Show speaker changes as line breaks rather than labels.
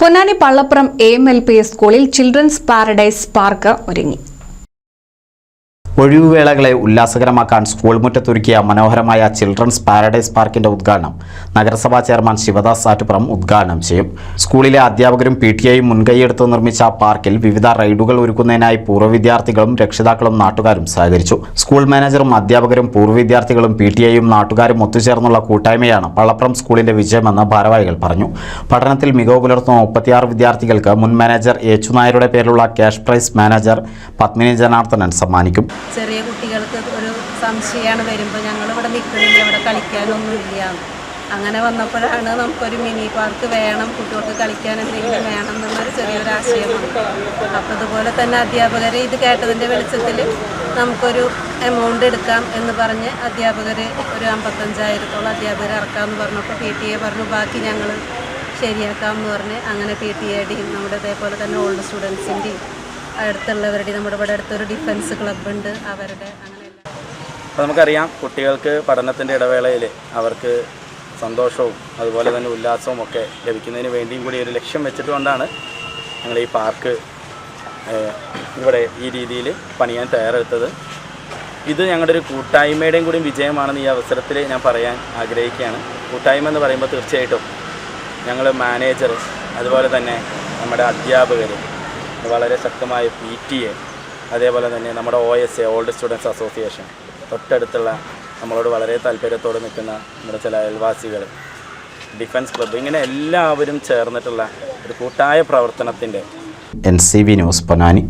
Ponnani Pallappuram AMLP സ്കൂളിൽ children's paradise park ഒരുങ്ങി.
ഒഴിവുവേളകളെ ഉല്ലാസകരമാക്കാൻ school മുറ്റത്തൊരുക്കിയ മനോഹരമായ ചിൽഡ്രൻസ് പാരഡൈസ് പാർക്കിന്റെ ഉദ്ഘാടനം നഗരസഭാ ചെയർമാൻ ശിവദാസ് ആറ്റുപുറം ഉദ്ഘാടനം ചെയ്യും. സ്കൂളിലെ അധ്യാപകരും PTA മുൻകൈയെടുത്ത് നിർമ്മിച്ച പാർക്കിൽ വിവിധ റൈഡുകൾ ഒരുക്കുന്നതിനായി പൂർവ്വ വിദ്യാർത്ഥികളും രക്ഷിതാക്കളും നാട്ടുകാരും സഹകരിച്ചു. സ്കൂൾ മാനേജറും അധ്യാപകരും പൂർവ്വ വിദ്യാർത്ഥികളും PTA നാട്ടുകാരും ഒത്തുചേർന്നുള്ള കൂട്ടായ്മയാണ് പള്ളപ്പുറം സ്കൂളിന്റെ വിജയമെന്ന് ഭാരവാഹികൾ പറഞ്ഞു. പഠനത്തിൽ മികവ് പുലർത്തുന്ന 36 വിദ്യാർത്ഥികൾക്ക് മുൻ മാനേജർ എച്ച് നായരുടെ പേരിലുള്ള cash prize manager Padmini Janardhanan സമ്മാനിക്കും.
ചെറിയ കുട്ടികൾക്ക് ഒരു സംശയമാണ് വരുമ്പോൾ ഞങ്ങളിവിടെ നിൽക്കണില്ല, ഇവിടെ കളിക്കാനൊന്നുമില്ല. അങ്ങനെ വന്നപ്പോഴാണ് നമുക്കൊരു മിനി പാർക്ക് വേണം, കുട്ടികൾക്ക് കളിക്കാൻ എന്തെങ്കിലും വേണം എന്നുള്ളൊരു ചെറിയൊരു ആശയമാണ്. അപ്പോൾ അതുപോലെ തന്നെ അധ്യാപകർ ഇത് കേട്ടതിൻ്റെ വെളിച്ചത്തിൽ നമുക്കൊരു എമൗണ്ട് എടുക്കാം എന്ന് പറഞ്ഞ് അധ്യാപകർ ഒരു 55,000-ഓളം അധ്യാപകർ ഇറക്കാമെന്ന് പറഞ്ഞപ്പോൾ PTA പറഞ്ഞു ബാക്കി ഞങ്ങൾ ശരിയാക്കാമെന്ന് പറഞ്ഞ് അങ്ങനെ PTA-യുടെയും നമ്മുടെ അതേപോലെ തന്നെ ഓൾഡ് സ്റ്റുഡൻസിൻ്റെയും അടുത്തുള്ളവരുടെ നമ്മുടെ ഇവിടെ അടുത്തൊരു ഡിഫൻസ് ക്ലബ്ബുണ്ട് അവരുടെ അങ്ങനെ.
അപ്പോൾ നമുക്കറിയാം കുട്ടികൾക്ക് പഠനത്തിൻ്റെ ഇടവേളയിൽ അവർക്ക് സന്തോഷവും അതുപോലെ തന്നെ ഉല്ലാസവും ഒക്കെ ലഭിക്കുന്നതിന് വേണ്ടിയും കൂടി ഒരു ലക്ഷ്യം വെച്ചിട്ടുകൊണ്ടാണ് ഞങ്ങൾ ഈ പാർക്ക് ഇവിടെ ഈ രീതിയിൽ പണിയാൻ തയ്യാറെടുത്തത്. ഇത് ഞങ്ങളുടെ ഒരു കൂട്ടായ്മയുടെയും കൂടി വിജയമാണെന്ന് ഈ അവസരത്തിൽ ഞാൻ പറയാൻ ആഗ്രഹിക്കുകയാണ്. കൂട്ടായ്മ എന്ന് പറയുമ്പോൾ തീർച്ചയായിട്ടും ഞങ്ങൾ മാനേജർ അതുപോലെ തന്നെ നമ്മുടെ അധ്യാപകർ വളരെ ശക്തമായ PTA അതേപോലെ തന്നെ നമ്മുടെ OSA ഓൾഡ് സ്റ്റുഡൻസ് അസോസിയേഷൻ തൊട്ടടുത്തുള്ള നമ്മളോട് വളരെ താല്പര്യത്തോടെ നിൽക്കുന്ന നമ്മുടെ ചില അയൽവാസികൾ ഡിഫൻസ് ക്ലബ്ബ് ഇങ്ങനെ എല്ലാവരും ചേർന്നിട്ടുള്ള ഒരു കൂട്ടായ പ്രവർത്തനത്തിൻ്റെ
NCV ന്യൂസ് പൊന്നാനി.